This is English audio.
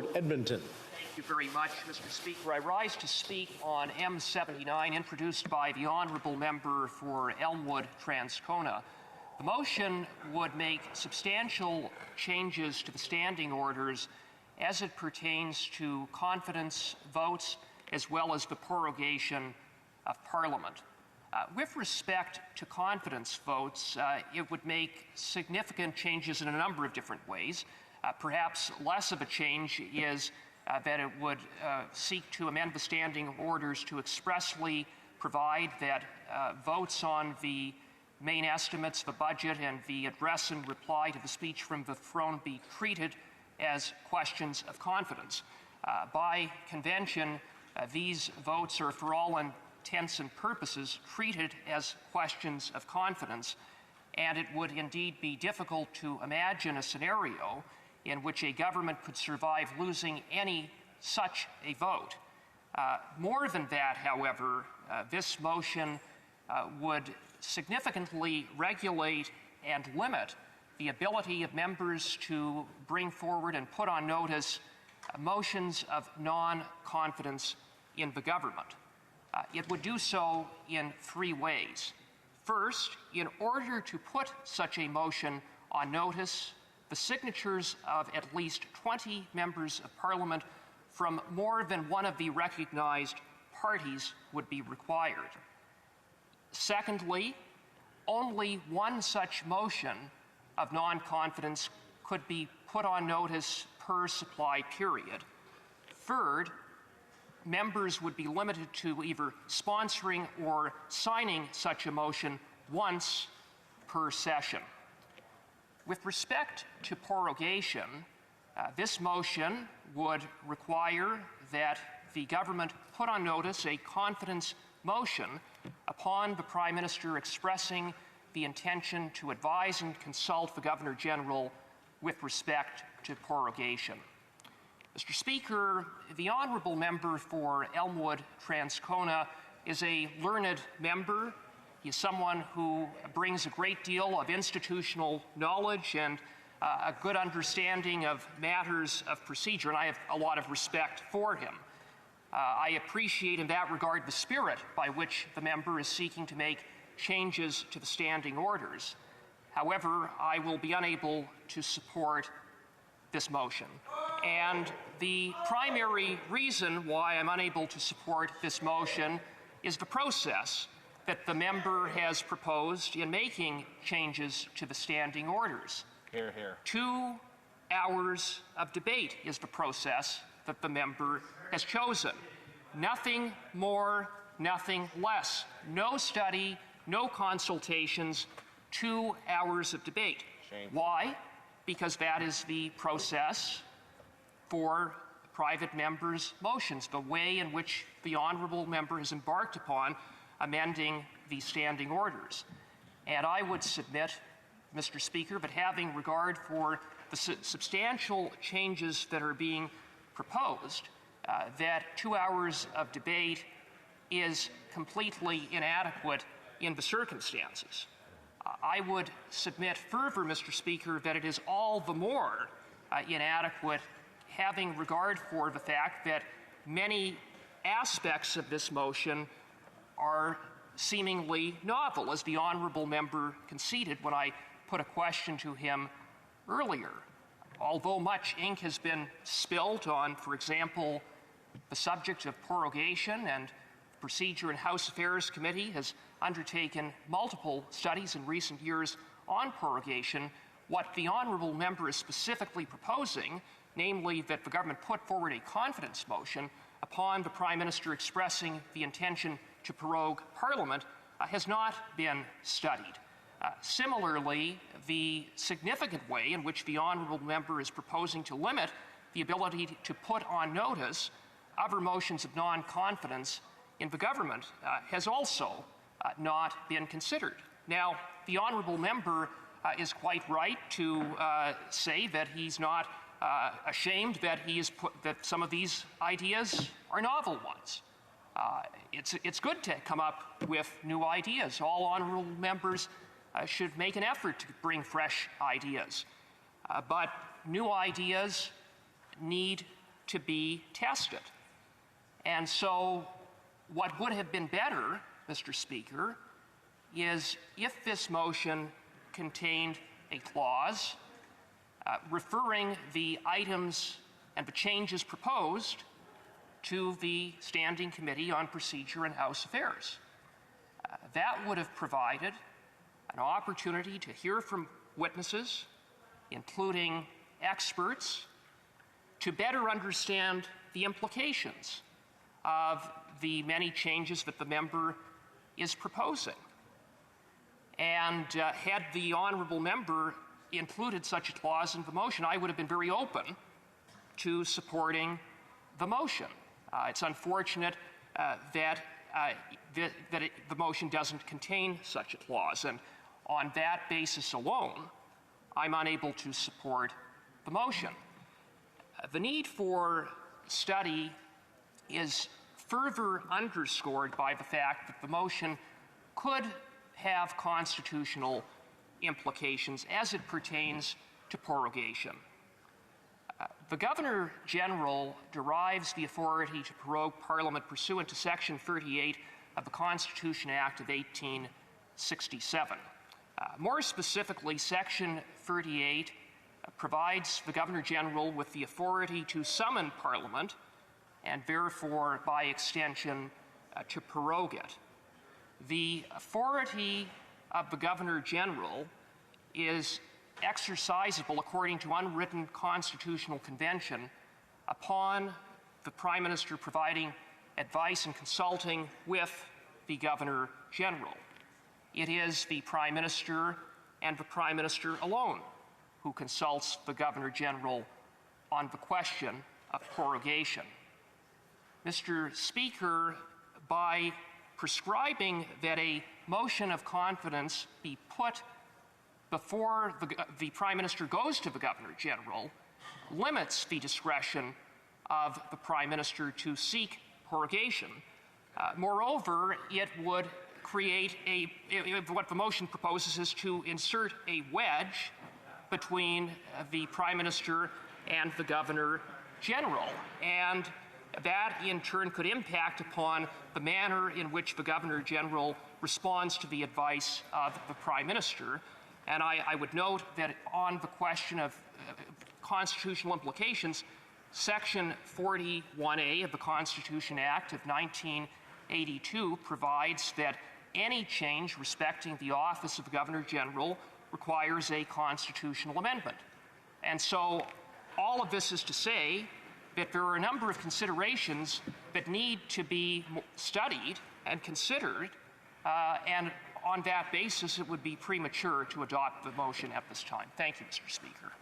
Ford Edmonton. Thank you very much, Mr. Speaker. I rise to speak on M79, introduced by the Honourable Member for Elmwood-Transcona. The motion would make substantial changes to the standing orders as it pertains to confidence votes as well as the prorogation of Parliament. With respect to confidence votes, it would make significant changes in a number of different ways. Perhaps less of a change is that it would seek to amend the standing orders to expressly provide that votes on the main estimates, the budget, and the address and reply to the speech from the throne be treated as questions of confidence. By convention, these votes are, for all intents and purposes, treated as questions of confidence, and it would indeed be difficult to imagine a scenario in which a government could survive losing any such a vote. More than that, however, this motion would significantly regulate and limit the ability of members to bring forward and put on notice motions of non-confidence in the government. It would do so in three ways. First, in order to put such a motion on notice, the signatures of at least 20 members of Parliament from more than one of the recognized parties would be required. Secondly, only one such motion of non-confidence could be put on notice per supply period. Third, members would be limited to either sponsoring or signing such a motion once per session. With respect to prorogation, this motion would require that the government put on notice a confidence motion upon the Prime Minister expressing the intention to advise and consult the Governor-General with respect to prorogation. Mr. Speaker, the Honourable Member for Elmwood-Transcona is a learned member. He is someone who brings a great deal of institutional knowledge and a good understanding of matters of procedure, and I have a lot of respect for him. I appreciate in that regard the spirit by which the member is seeking to make changes to the standing orders. However, I will be unable to support this motion. And the primary reason why I'm unable to support this motion is the process that the member has proposed in making changes to the standing orders. Hear, hear. 2 hours of debate is the process that the member has chosen. Nothing more, nothing less. No study, no consultations, 2 hours of debate. Shame. Why? Because that is the process for private members' motions, the way in which the Honourable Member has embarked upon amending the standing orders. And I would submit, Mr. Speaker, that having regard for the substantial changes that are being proposed, that 2 hours of debate is completely inadequate in the circumstances. I would submit further, Mr. Speaker, that it is all the more inadequate having regard for the fact that many aspects of this motion are seemingly novel, as the Honourable Member conceded when I put a question to him earlier. Although much ink has been spilled on, for example, the subject of prorogation, and Procedure and House Affairs Committee has undertaken multiple studies in recent years on prorogation, what the Honourable Member is specifically proposing, namely that the government put forward a confidence motion upon the Prime Minister expressing the intention to prorogue Parliament, has not been studied. Similarly, the significant way in which the Honourable Member is proposing to limit the ability to put on notice other motions of non-confidence in the government has also not been considered. Now, the Honourable Member is quite right to say that he's not ashamed that that some of these ideas are novel ones. It's good to come up with new ideas. All Honourable Members should make an effort to bring fresh ideas. But new ideas need to be tested. And so what would have been better, Mr. Speaker, is if this motion contained a clause referring the items and the changes proposed to the Standing Committee on Procedure and House Affairs. That would have provided an opportunity to hear from witnesses, including experts, to better understand the implications of the many changes that the member is proposing. And had the honourable member included such a clause in the motion, I would have been very open to supporting the motion. It's unfortunate that the motion doesn't contain such a clause, and on that basis alone, I'm unable to support the motion. The need for study is further underscored by the fact that the motion could have constitutional implications as it pertains to prorogation. The Governor General derives the authority to prorogue Parliament pursuant to Section 38 of the Constitution Act of 1867. More specifically, Section 38 provides the Governor General with the authority to summon Parliament and therefore, by extension, to prorogue it. The authority of the Governor General is exercisable according to unwritten constitutional convention upon the Prime Minister providing advice and consulting with the Governor General. It is the Prime Minister and the Prime Minister alone who consults the Governor General on the question of prorogation. Mr. Speaker, by prescribing that a motion of confidence be put before the Prime Minister goes to the Governor General, limits the discretion of the Prime Minister to seek prorogation. Moreover, it would create what the motion proposes is to insert a wedge between the Prime Minister and the Governor General, and that in turn could impact upon the manner in which the Governor General responds to the advice of the Prime Minister. And I would note that on the question of constitutional implications, Section 41A of the Constitution Act of 1982 provides that any change respecting the office of the Governor General requires a constitutional amendment. And so all of this is to say that there are a number of considerations that need to be studied and considered, and on that basis, it would be premature to adopt the motion at this time. Thank you, Mr. Speaker.